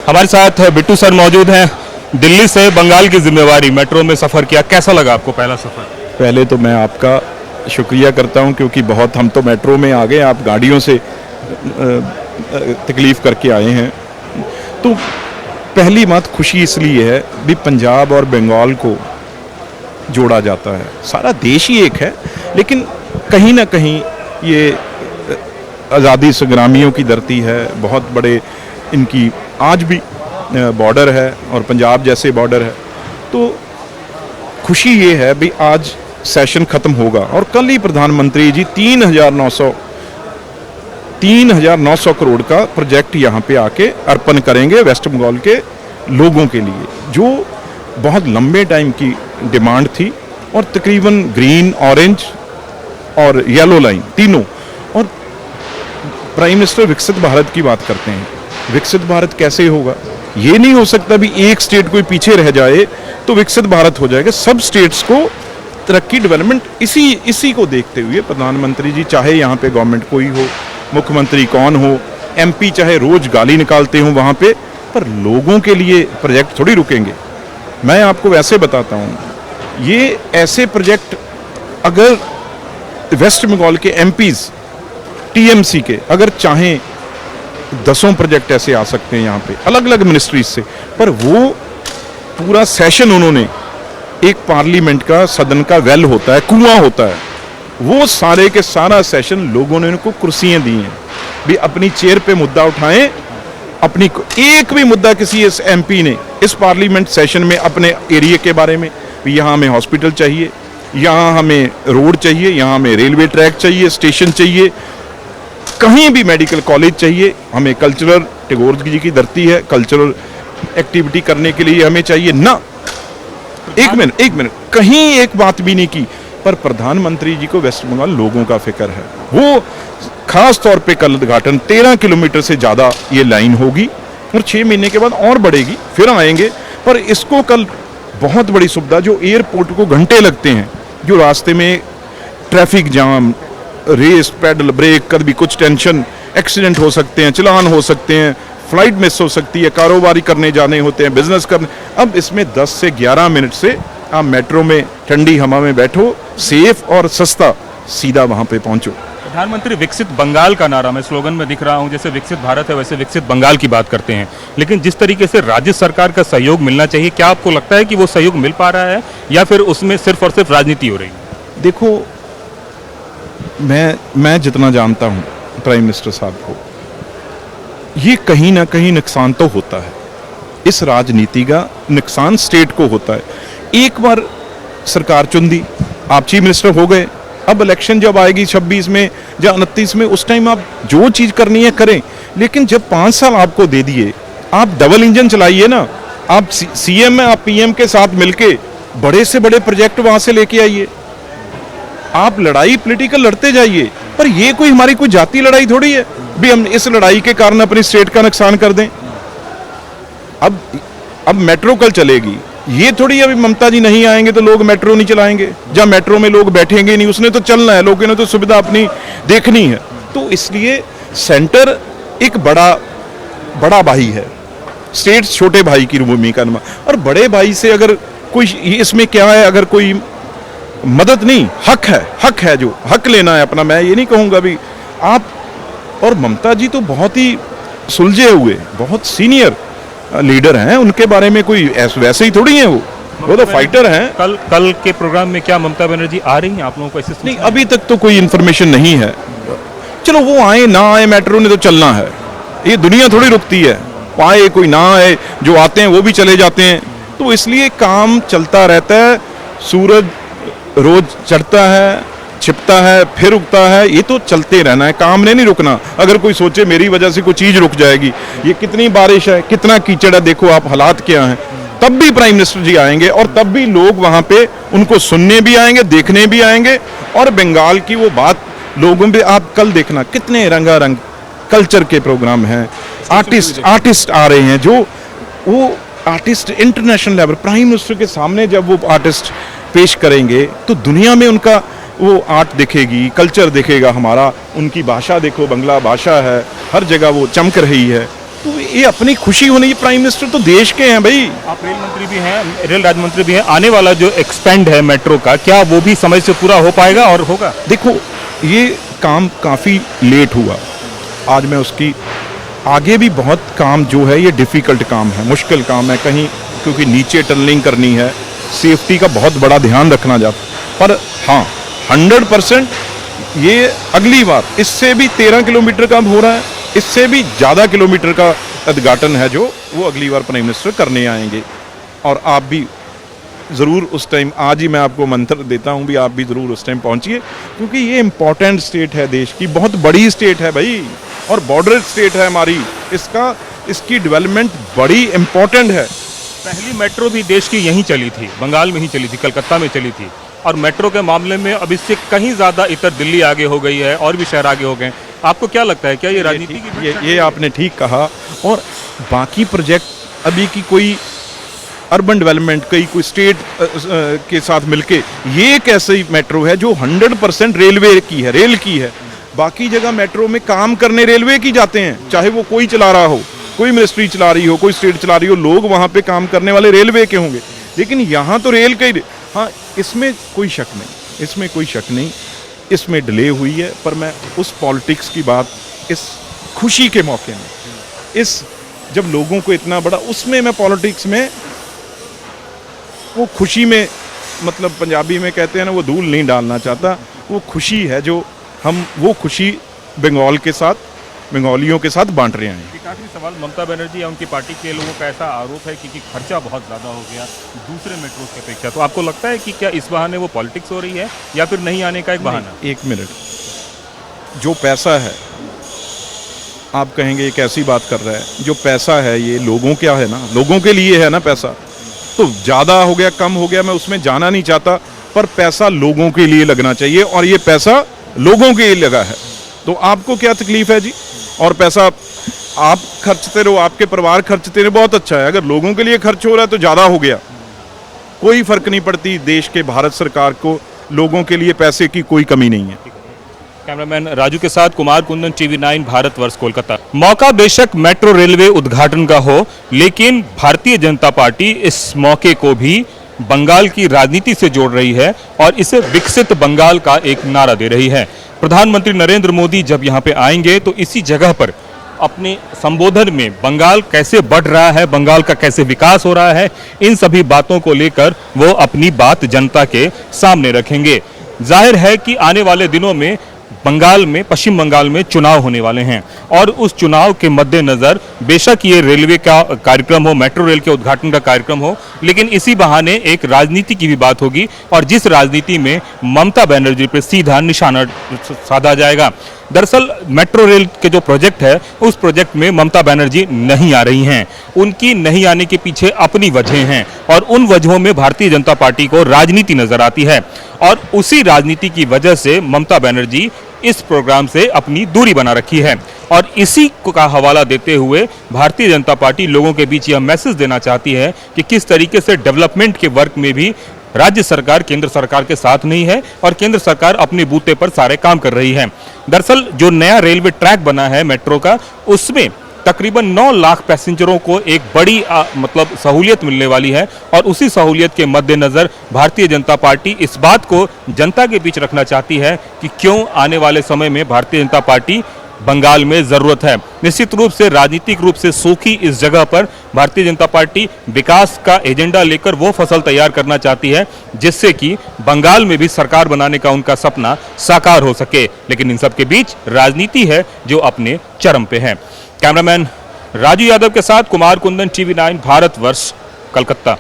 हमारे साथ बिट्टू सर मौजूद हैं। दिल्ली से बंगाल की जिम्मेवारी, मेट्रो में सफ़र किया, कैसा लगा आपको पहला सफ़र? पहले तो मैं आपका शुक्रिया करता हूं क्योंकि बहुत हम तो मेट्रो में आ गए, आप गाड़ियों से तकलीफ़ करके आए हैं। तो पहली बात खुशी इसलिए है भी पंजाब और बंगाल को जोड़ा जाता है। सारा देश ही एक है, लेकिन कहीं ना कहीं ये आज़ादी संग्रामियों की धरती है। बहुत बड़े इनकी आज भी बॉर्डर है और पंजाब जैसे बॉर्डर है। तो खुशी ये है भी आज सेशन ख़त्म होगा और कल ही प्रधानमंत्री जी 3,900 करोड़ का प्रोजेक्ट यहाँ पे आके अर्पण करेंगे वेस्ट बंगाल के लोगों के लिए, जो बहुत लंबे टाइम की डिमांड थी। और तकरीबन ग्रीन, ऑरेंज और येलो लाइन तीनों। और प्राइम मिनिस्टर विकसित भारत की बात करते हैं। विकसित भारत कैसे होगा? ये नहीं हो सकता भी एक स्टेट कोई पीछे रह जाए तो विकसित भारत हो जाएगा। सब स्टेट्स को तरक्की, डेवलपमेंट इसी को देखते हुए प्रधानमंत्री जी, चाहे यहाँ पे गवर्नमेंट कोई हो, मुख्यमंत्री कौन हो, एमपी चाहे रोज गाली निकालते हो वहाँ पे, पर लोगों के लिए प्रोजेक्ट थोड़ी रुकेंगे। मैं आपको वैसे बताता हूँ, ये ऐसे प्रोजेक्ट अगर वेस्ट बंगाल के एमपीज टीएमसी के अगर चाहें 10 प्रोजेक्ट ऐसे आ सकते हैं यहाँ पे अलग अलग मिनिस्ट्रीज से, पर वो पूरा सेशन उन्होंने एक पार्लियामेंट का, सदन का वेल होता है, कुआं होता है, वो सारे के सारा सेशन लोगों ने उनको कुर्सियां दी हैं भी अपनी चेयर पे मुद्दा उठाएं। अपनी एक भी मुद्दा किसी इस एमपी ने इस पार्लियामेंट सेशन में अपने एरिया के बारे में, यहाँ हमें हॉस्पिटल चाहिए, यहाँ हमें रोड चाहिए, यहाँ हमें रेलवे ट्रैक चाहिए, स्टेशन चाहिए, कहीं भी मेडिकल कॉलेज चाहिए, हमें कल्चरल, टैगोर जी की धरती है, कल्चरल एक्टिविटी करने के लिए हमें चाहिए ना। एक मिनट कहीं एक बात भी नहीं की। पर प्रधानमंत्री जी को वेस्ट बंगाल लोगों का फिक्र है। वो खास तौर पे कल उद्घाटन 13 किलोमीटर से ज़्यादा ये लाइन होगी और 6 महीने के बाद और बढ़ेगी, फिर आएंगे। पर इसको कल बहुत बड़ी सुविधा, जो एयरपोर्ट को घंटे लगते हैं, जो रास्ते में traffic jam, race, pedal, brake, कभी कुछ टेंशन, एक्सीडेंट हो सकते हैं, चलान हो सकते हैं, फ्लाइट मिस हो सकती है, कारोबारी करने जाने होते हैं, बिजनेस करने। अब इसमें 10 से 11 मिनट से आप मेट्रो में ठंडी हवा में बैठो, सेफ और सस्ता, सीधा वहां पे पहुंचो। प्रधानमंत्री विकसित बंगाल का नारा मैं स्लोगन में दिख रहा हूं, जैसे विकसित भारत है वैसे विकसित बंगाल की बात करते हैं, लेकिन जिस तरीके से राज्य सरकार का सहयोग मिलना चाहिए, क्या आपको लगता है कि वो सहयोग मिल पा रहा है या फिर उसमें सिर्फ और सिर्फ राजनीति हो रही है? देखो, मैं जितना जानता हूं प्राइम मिनिस्टर साहब को, ये कहीं ना कहीं नुकसान तो होता है। इस राजनीति का नुकसान स्टेट को होता है। एक बार सरकार चुन दी, आप चीफ मिनिस्टर हो गए, अब इलेक्शन जब आएगी 26 में या 29 में, उस टाइम आप जो चीज करनी है करें। लेकिन जब 5 साल आपको दे दिए, आप डबल इंजन चलाइए ना। आप सीएम में, आप पीएम के साथ मिलके बड़े से बड़े प्रोजेक्ट वहां से लेके आइए। आप लड़ाई पॉलिटिकल लड़ते जाइए, पर ये कोई हमारी कोई जाति लड़ाई थोड़ी है भी हम इस लड़ाई के कारण अपनी स्टेट का नुकसान कर दें। अब मेट्रो कल चलेगी, ये थोड़ी अभी ममता जी नहीं आएंगे तो लोग मेट्रो नहीं चलाएंगे, जब मेट्रो में लोग बैठेंगे नहीं, उसने तो चलना है, लोगों ने तो सुविधा अपनी देखनी है। तो इसलिए सेंटर एक बड़ा भाई है, स्टेट छोटे भाई की भूमिका निभा, और बड़े भाई से अगर कोई, इसमें क्या है, अगर कोई मदद नहीं, हक है, जो हक लेना है अपना। मैं ये नहीं कहूंगा भी आप, और ममता जी तो बहुत ही सुलझे हुए, बहुत सीनियर लीडर हैं, उनके बारे में कोई वैसे ही थोड़ी है, वो तो फाइटर हैं। कल के प्रोग्राम में क्या ममता बनर्जी आ रही हैं? आप लोगों को ऐसे नहीं, अभी तक तो कोई इन्फॉर्मेशन नहीं है। चलो वो आए ना आए, मेट्रो ने तो चलना है, ये दुनिया थोड़ी रुकती है, आए कोई ना आए, जो आते हैं वो भी चले जाते हैं। तो इसलिए काम चलता रहता है, सूरज रोज चढ़ता है, छिपता है, फिर उगता है, ये तो चलते रहना है, काम ने नहीं रुकना। अगर कोई सोचे मेरी वजह से कोई चीज रुक जाएगी, ये कितनी बारिश है, कितना कीचड़ है, देखो आप हालात क्या हैं, तब भी प्राइम मिनिस्टर जी आएंगे और तब भी लोग वहां पे उनको सुनने भी आएंगे, देखने भी आएंगे। और बंगाल की वो बात लोगों पे, आप कल देखना कितने रंगारंग कल्चर के प्रोग्राम हैं, आर्टिस्ट आ रहे हैं, जो वो artist international level, prime minister के सामने जब वो आर्टिस्ट पेश करेंगे तो दुनिया में उनका वो आर्ट दिखेगी, कल्चर दिखेगा हमारा। उनकी भाषा देखो, बंगला भाषा है, हर जगह वो चमक रही है। तो ये अपनी खुशी होनी, ये प्राइम मिनिस्टर तो देश के हैं भाई। आप रेल मंत्री भी हैं, रेल राज्य मंत्री भी हैं, आने वाला जो एक्सपेंड है मेट्रो का, क्या वो भी समय से पूरा हो पाएगा और होगा? देखो ये काम काफ़ी लेट हुआ, आज मैं उसकी आगे भी बहुत काम जो है ये डिफ़िकल्ट काम है, मुश्किल काम है कहीं, क्योंकि नीचे टनलिंग करनी है, सेफ्टी का बहुत बड़ा ध्यान रखना जाता, पर हाँ 100% ये अगली बार इससे भी 13 किलोमीटर का हो रहा है, इससे भी ज़्यादा किलोमीटर का उद्घाटन है जो वो अगली बार प्राइम मिनिस्टर करने आएंगे। और आप भी ज़रूर उस टाइम, आज ही मैं आपको मंत्र देता हूँ भी, आप भी ज़रूर उस टाइम पहुँचिए, क्योंकि ये इम्पॉर्टेंट स्टेट है देश की, बहुत बड़ी स्टेट है भाई, और बॉर्डर स्टेट है हमारी, इसकी डेवलपमेंट बड़ी इम्पॉर्टेंट है। पहली मेट्रो भी देश की यहीं चली थी, बंगाल में ही चली थी, कलकत्ता में चली थी, और मेट्रो के मामले में अब इससे कहीं ज़्यादा इतर दिल्ली आगे हो गई है और भी शहर आगे हो गए। आपको क्या लगता है, क्या ये राजनीति की? ये आपने ठीक कहा। और बाकी प्रोजेक्ट अभी की कोई अर्बन डेवलपमेंट कोई स्टेट के साथ मिलके, ये एक ऐसी मेट्रो है जो 100% रेलवे की है, रेल की है। बाकी जगह मेट्रो में काम करने रेलवे की जाते हैं, चाहे वो कोई चला रहा हो, कोई मिनिस्ट्री चला रही हो, कोई स्टेट चला रही हो, लोग वहाँ पे काम करने वाले रेलवे के होंगे, लेकिन यहाँ तो रेल का ही। हाँ, इसमें कोई शक नहीं, इसमें कोई शक नहीं, इसमें डिले हुई है, पर मैं उस पॉलिटिक्स की बात, इस खुशी के मौके में, इस जब लोगों को इतना बड़ा, उसमें मैं पॉलिटिक्स में वो खुशी में, मतलब पंजाबी में कहते हैं ना, वो धूल नहीं डालना चाहता। वो खुशी है जो हम, वो खुशी बंगाल के साथ, बंगालियों के साथ बांट रहे हैं। एक आखिरी सवाल, ममता बनर्जी या उनकी पार्टी के लोगों का ऐसा आरोप है कि खर्चा बहुत ज़्यादा हो गया दूसरे मेट्रो की अपेक्षा, तो आपको लगता है कि क्या इस बहाने वो पॉलिटिक्स हो रही है या फिर नहीं आने का एक बहाना? एक मिनट, जो पैसा है, आप कहेंगे एक ऐसी बात कर रहा है, जो पैसा है ये लोगों क्या है ना, लोगों के लिए है ना पैसा, तो ज़्यादा हो गया कम हो गया मैं उसमें जाना नहीं चाहता, पर पैसा लोगों के लिए लगना चाहिए, और ये पैसा लोगों के लिए लगा है, तो आपको क्या तकलीफ है जी? और पैसा आप खर्चते रहो, आपके परिवार खर्चते रहो, बहुत अच्छा है। अगर लोगों के लिए खर्च हो रहा है तो ज़्यादा हो गया, कोई फर्क नहीं पड़ती, देश के भारत सरकार को लोगों के लिए पैसे की कोई कमी नहीं है। कैमरामैन राजू के साथ कुमार कुंदन, TV9 भारतवर्ष, कोलकाता। मौका बेशक मेट्रो रेलवे उद्घाटन का हो, लेकिन भारतीय जनता पार्टी इस मौके को भी बंगाल की राजनीति से जोड़ रही है और इसे विकसित बंगाल का एक नारा दे रही है। प्रधानमंत्री नरेंद्र मोदी जब यहाँ पे आएंगे तो इसी जगह पर अपने संबोधन में बंगाल कैसे बढ़ रहा है, बंगाल का कैसे विकास हो रहा है, इन सभी बातों को लेकर वो अपनी बात जनता के सामने रखेंगे। जाहिर है कि आने वाले दिनों में बंगाल में, पश्चिम बंगाल में चुनाव होने वाले हैं और उस चुनाव के मद्देनजर बेशक ये रेलवे का कार्यक्रम हो, मेट्रो रेल के उद्घाटन का कार्यक्रम हो, लेकिन इसी बहाने एक राजनीति की भी बात होगी और जिस राजनीति में ममता बनर्जी पर सीधा निशाना साधा जाएगा। दरअसल मेट्रो रेल के जो प्रोजेक्ट है, उस प्रोजेक्ट में ममता बनर्जी नहीं आ रही हैं। उनकी नहीं आने के पीछे अपनी वजह हैं और उन वजहों में भारतीय जनता पार्टी को राजनीति नजर आती है और उसी राजनीति की वजह से ममता बनर्जी इस प्रोग्राम से अपनी दूरी बना रखी है और इसी का हवाला देते हुए भारतीय जनता पार्टी लोगों के बीच यह मैसेज देना चाहती है कि किस तरीके से डेवलपमेंट के वर्क में भी राज्य सरकार केंद्र सरकार के साथ नहीं है और केंद्र सरकार अपने बूते पर सारे काम कर रही है। दरअसल जो नया रेलवे ट्रैक बना है मेट्रो का, उसमें तकरीबन 9 लाख पैसेंजरों को एक बड़ी मतलब सहूलियत मिलने वाली है और उसी सहूलियत के मद्देनजर भारतीय जनता पार्टी इस बात को जनता के बीच रखना चाहती है कि क्यों आने वाले समय में भारतीय जनता पार्टी बंगाल में जरूरत है। निश्चित रूप से राजनीतिक रूप से सूखी इस जगह पर भारतीय जनता पार्टी विकास का एजेंडा लेकर वो फसल तैयार करना चाहती है जिससे कि बंगाल में भी सरकार बनाने का उनका सपना साकार हो सके, लेकिन इन सब के बीच राजनीति है जो अपने चरम पे है। कैमरामैन राजू यादव के साथ कुमार कुंदन, TV9 भारतवर्ष, कलकत्ता।